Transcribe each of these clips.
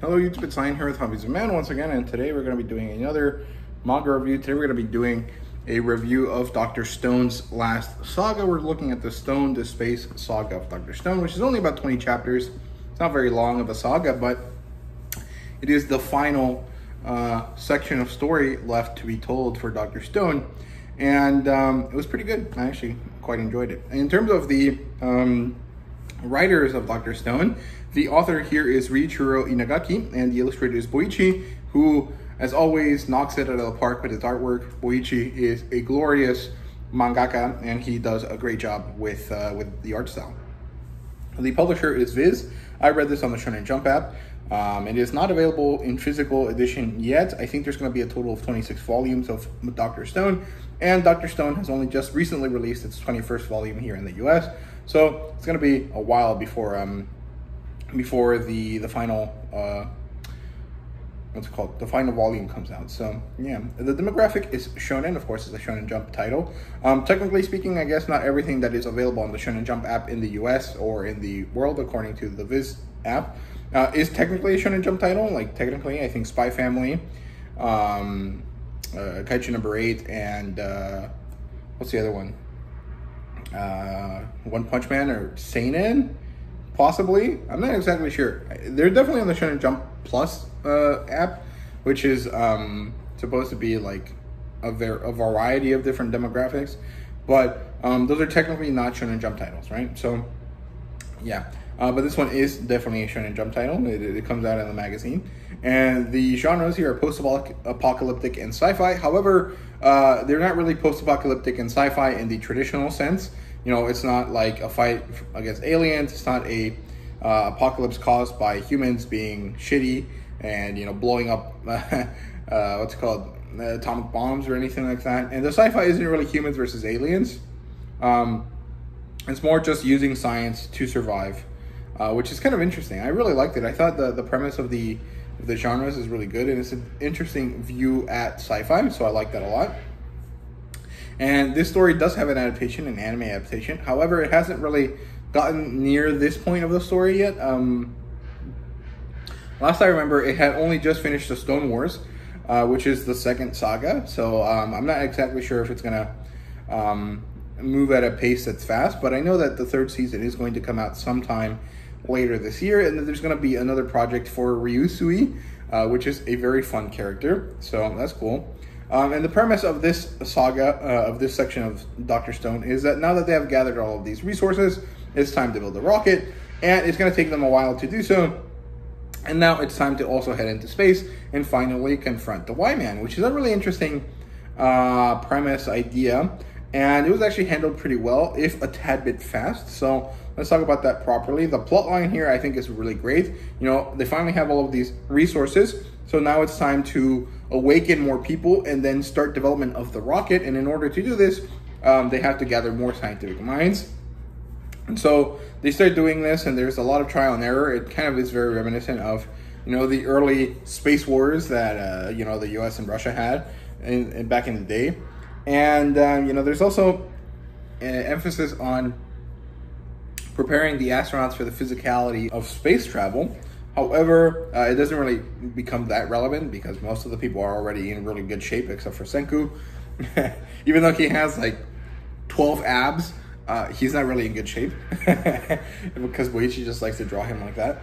Hello YouTube, it's Ian here with Hobbies of Man once again, and today we're going to be doing another manga review. Today we're going to be doing a review of Dr. Stone's last saga. We're looking at the Stone to Space saga of Dr. Stone, which is only about 20 chapters. It's not very long of a saga, but it is the final section of story left to be told for Dr. Stone, and it was pretty good. I actually quite enjoyed it. In terms of the writers of Dr. Stone, the author here is Riichiro Inagaki, and the illustrator is Boichi, who, as always, knocks it out of the park with his artwork. Boichi is a glorious mangaka, and he does a great job with the art style. The publisher is Viz. I read this on the Shonen Jump app. It is not available in physical edition yet. I think there's going to be a total of 26 volumes of Dr. Stone, and Dr. Stone has only just recently released its 21st volume here in the US, so it's going to be a while before the final the final volume comes out. So yeah, the demographic is shonen. Of course, it's a Shonen Jump title. Technically speaking, I guess not everything that is available on the Shonen Jump app in the US or in the world, according to the Viz app, is technically a Shonen Jump title. Like, technically, I think Spy Family, Kaiju number 8, and what's the other one? One Punch Man or Seinen, possibly. I'm not exactly sure. They're definitely on the Shonen Jump Plus app, which is supposed to be like a variety of different demographics, but those are technically not Shonen Jump titles, right? So yeah, but this one is definitely a Shonen Jump title. It comes out in the magazine, and the genres here are post-apocalyptic and sci-fi. However, they're not really post-apocalyptic and sci-fi in the traditional sense. You know, it's not like a fight against aliens. It's not a apocalypse caused by humans being shitty and, you know, blowing up what's it called, atomic bombs or anything like that. And the sci-fi isn't really humans versus aliens. It's more just using science to survive, which is kind of interesting. I really liked it. I thought the premise of the genres is really good, and it's an interesting view at sci-fi, so I like that a lot. And this story does have an adaptation, an anime adaptation. However, it hasn't really gotten near this point of the story yet. Last I remember, it had only just finished the Stone Wars, which is the second saga. So I'm not exactly sure if it's going to move at a pace that's fast, but I know that the third season is going to come out sometime later this year, and that there's going to be another project for Ryusui, which is a very fun character, so that's cool. And the premise of this saga, of this section of Dr. Stone, is that now that they have gathered all of these resources, it's time to build a rocket, and it's going to take them a while to do so. And now it's time to also head into space and finally confront the Y-Man, which is a really interesting premise idea. And it was actually handled pretty well, if a tad bit fast. So let's talk about that properly. The plot line here, I think, is really great. You know, they finally have all of these resources. So now it's time to awaken more people and then start development of the rocket. And in order to do this, they have to gather more scientific minds. And so they start doing this, and there's a lot of trial and error. It kind of is very reminiscent of, you know, the early space wars that, you know, the US and Russia had back in the day. And, you know, there's also an emphasis on preparing the astronauts for the physicality of space travel. However, it doesn't really become that relevant because most of the people are already in really good shape, except for Senku. Even though he has like 12 abs, he's not really in good shape because Boichi just likes to draw him like that.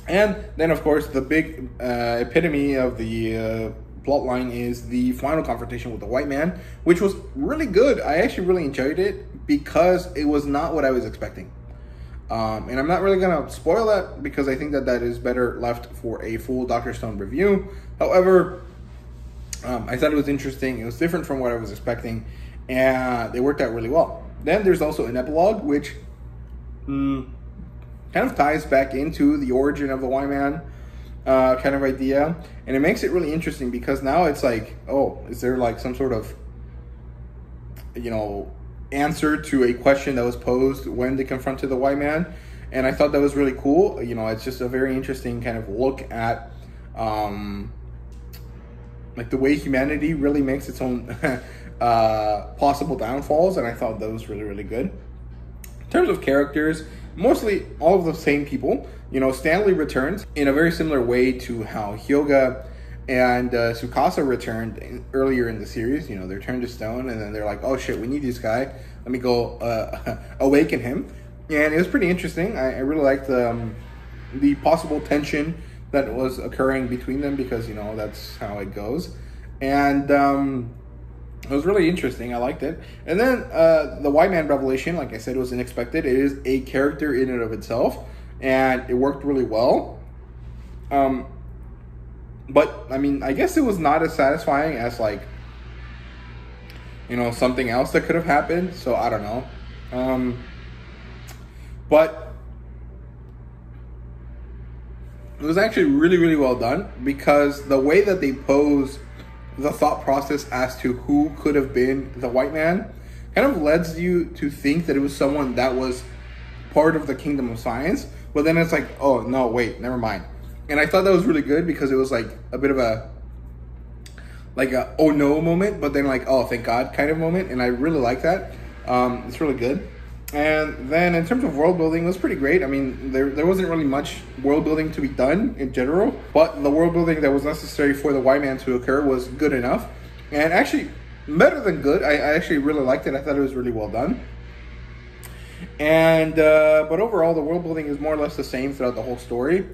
And then, of course, the big epitome of the plot line is the final confrontation with the white man, which was really good. I actually really enjoyed it because it was not what I was expecting. And I'm not really going to spoil that because I think that that is better left for a full Dr. Stone review. However, I thought it was interesting. It was different from what I was expecting, and they worked out really well. Then there's also an epilogue, which kind of ties back into the origin of the Y-Man kind of idea. And it makes it really interesting because now it's like, oh, is there like some sort of, you know, answer to a question that was posed when they confronted the Y-Man? And I thought that was really cool. You know, it's just a very interesting kind of look at like the way humanity really makes its own possible downfalls, and I thought that was really, really good. In terms of characters, mostly all of the same people. You know, Stanley returns in a very similar way to how Hyuga and Tsukasa returned earlier in the series. You know, they turned to stone, and then they're like, oh shit, we need this guy. Let me go awaken him. And it was pretty interesting. I really liked the possible tension that was occurring between them, because, you know, that's how it goes. And it was really interesting. I liked it. And then the White Man revelation, like I said, was unexpected. It is a character in and of itself, and it worked really well. But, I mean, I guess it was not as satisfying as, like, you know, something else that could have happened. So, I don't know. But it was actually really, really well done, because the way that they pose the thought process as to who could have been the White Man kind of leads you to think that it was someone that was part of the Kingdom of Science. But then it's like, oh, no, wait, never mind. And I thought that was really good, because it was like a bit of a, like a oh no moment, but then like, oh, thank God kind of moment. And I really like that. It's really good. And then in terms of world building, it was pretty great. I mean, there wasn't really much world building to be done in general, but the world building that was necessary for the White Man to occur was good enough. And actually, better than good. I actually really liked it. I thought it was really well done. And but overall, the world building is more or less the same throughout the whole story.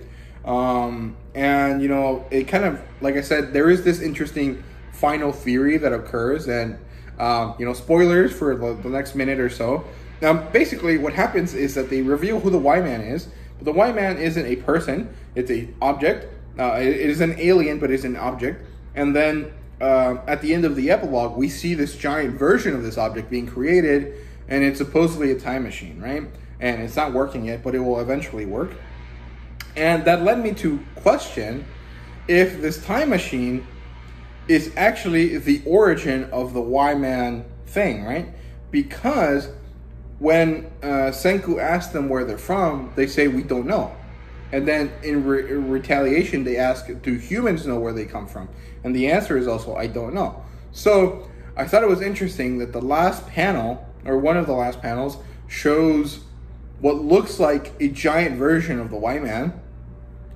And, you know, it kind of, like I said, there is this interesting final theory that occurs. And, you know, spoilers for the next minute or so. Now, basically, what happens is that they reveal who the White Man is. But the White Man isn't a person. It's an object. It is an alien, but it's an object. And then at the end of the epilogue, we see this giant version of this object being created. And it's supposedly a time machine, right? And it's not working yet, but it will eventually work. And that led me to question if this time machine is actually the origin of the White Man thing, right? Because when Senku asks them where they're from, they say, we don't know. And then in retaliation, they ask, do humans know where they come from? And the answer is also, I don't know. So I thought it was interesting that the last panel, or one of the last panels, shows what looks like a giant version of the White Man,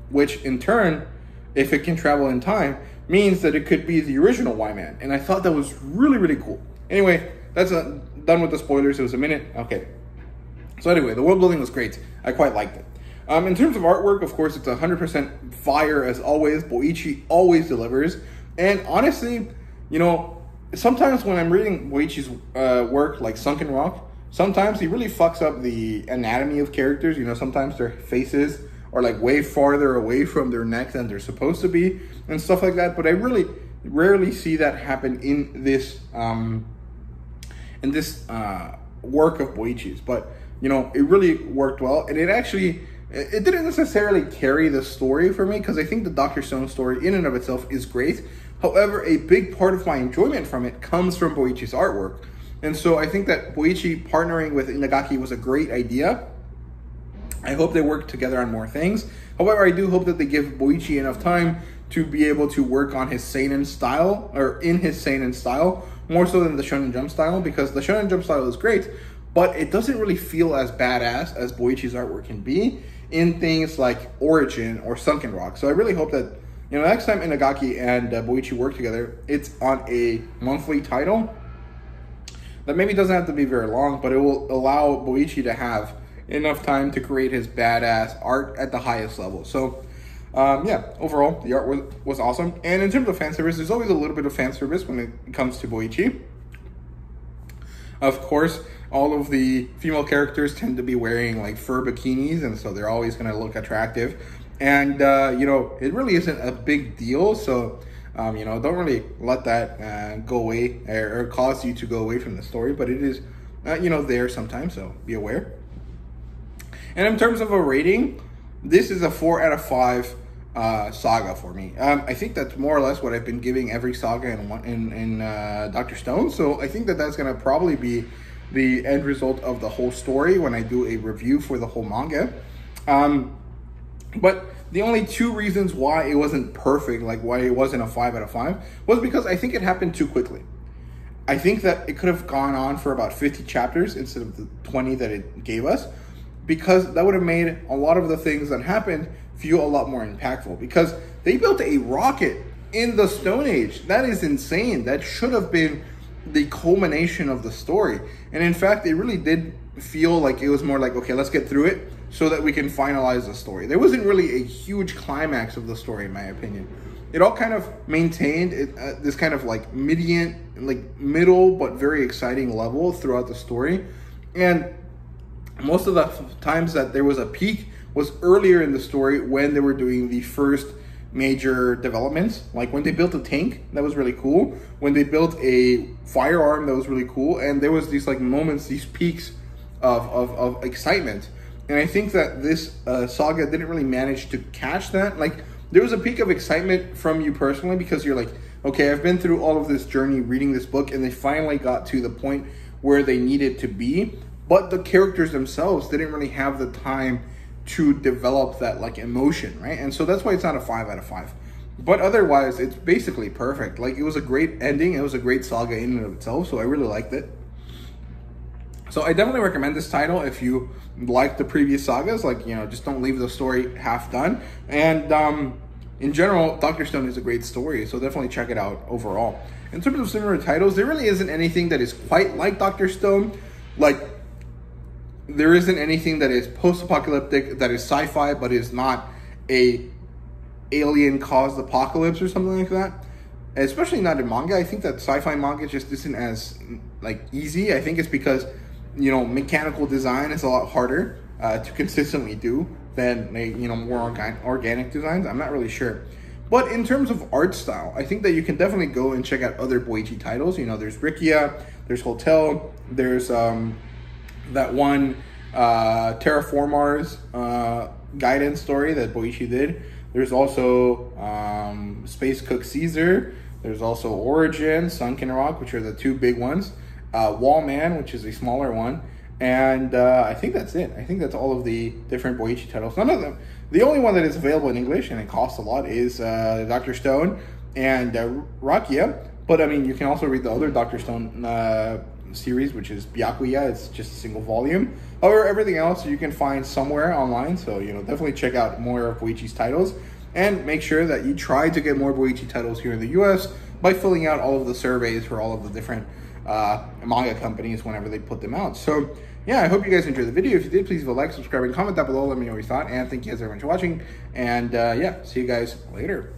which in turn, if it can travel in time, means that it could be the original White Man. And I thought that was really, really cool. Anyway, that's done with the spoilers. It was a minute. Okay. So anyway, the world building was great. I quite liked it. In terms of artwork, of course, it's 100% fire as always. Boichi always delivers. And honestly, you know, sometimes when I'm reading Boichi's work, like Sunken Rock, sometimes he really fucks up the anatomy of characters. You know, sometimes their faces are like way farther away from their neck than they're supposed to be and stuff like that. But I really rarely see that happen in this work of Boichi's. But, you know, it really worked well. And it didn't necessarily carry the story for me, because I think the Dr.Stone story in and of itself is great. However, a big part of my enjoyment from it comes from Boichi's artwork. And so I think that Boichi partnering with Inagaki was a great idea. I hope they work together on more things. However, I do hope that they give Boichi enough time to be able to work on his seinen style, or in his seinen style, more so than the Shonen Jump style, because the Shonen Jump style is great, but it doesn't really feel as badass as Boichi's artwork can be in things like Origin or Sunken Rock. So I really hope that, you know, next time Inagaki and Boichi work together, it's on a monthly title that maybe doesn't have to be very long, but it will allow Boichi to have enough time to create his badass art at the highest level. So yeah, overall, the art was awesome. And in terms of fan service, there's always a little bit of fan service when it comes to Boichi. Of course, all of the female characters tend to be wearing like fur bikinis, and so they're always going to look attractive. And, you know, it really isn't a big deal. So, you know, don't really let that go away or cause you to go away from the story. But it is, you know, there sometimes, so be aware. And in terms of a rating, this is a 4 out of 5 Saga for me. I think that's more or less what I've been giving every Saga in Dr.Stone. So I think that that's going to probably be the end result of the whole story when I do a review for the whole manga. But the only two reasons why it wasn't perfect, like why it wasn't a 5 out of 5, was because I think it happened too quickly. I think that it could have gone on for about 50 chapters instead of the 20 that it gave us. because that would have made a lot of the things that happened feel a lot more impactful, because they built a rocket in the Stone Age. That is insane. That should have been the culmination of the story. And in fact, it really did feel like it was more like, okay, let's get through it so that we can finalize the story. There wasn't really a huge climax of the story, in my opinion. It all kind of maintained this kind of like middle but very exciting level throughout the story. And most of the times that there was a peak was earlier in the story, when they were doing the first major developments. Like when they built a tank, that was really cool. When they built a firearm, that was really cool. And there was these like moments, these peaks of excitement. And I think that this saga didn't really manage to catch that. Like, there was a peak of excitement from you personally, because you're like, okay, I've been through all of this journey reading this book, and they finally got to the point where they needed to be. But the characters themselves didn't really have the time to develop that like emotion, right? And so that's why it's not a 5 out of 5. But otherwise, it's basically perfect. Like, it was a great ending. It was a great saga in and of itself, so I really liked it. So I definitely recommend this title if you like the previous sagas. Like, you know, just don't leave the story half done. And in general, Dr. Stone is a great story, so definitely check it out overall. In terms of similar titles, there really isn't anything that is quite like Dr. Stone. Like, there isn't anything that is post-apocalyptic, that is sci-fi, but is not a alien-caused apocalypse or something like that. Especially not in manga. I think that sci-fi manga just isn't as like easy. I think it's because, you know, mechanical design is a lot harder to consistently do than, you know, more organic designs. I'm not really sure. But in terms of art style, I think that you can definitely go and check out other Boichi titles. You know, there's Rikia, there's Hotel, there's that one Terraformars guidance story that Boichi did. There's also Space Cook Caesar. There's also Origin, Sunken Rock, which are the two big ones. Wall Man, which is a smaller one. And I think that's it. I think that's all of the different Boichi titles. None of them. The only one that is available in English, and it costs a lot, is Dr. Stone and Rakia. But I mean, you can also read the other Dr. Stone series, which is Byakuya. It's just a single volume. However, everything else you can find somewhere online. So, you know, definitely check out more of Boichi's titles. And make sure that you try to get more Boichi titles here in the US by filling out all of the surveys for all of the different manga companies whenever they put them out. So yeah, I hope you guys enjoyed the video. If you did, please leave a like, subscribe, and comment down below. Let me know what you thought. And thank you guys very much for watching. And yeah, see you guys later.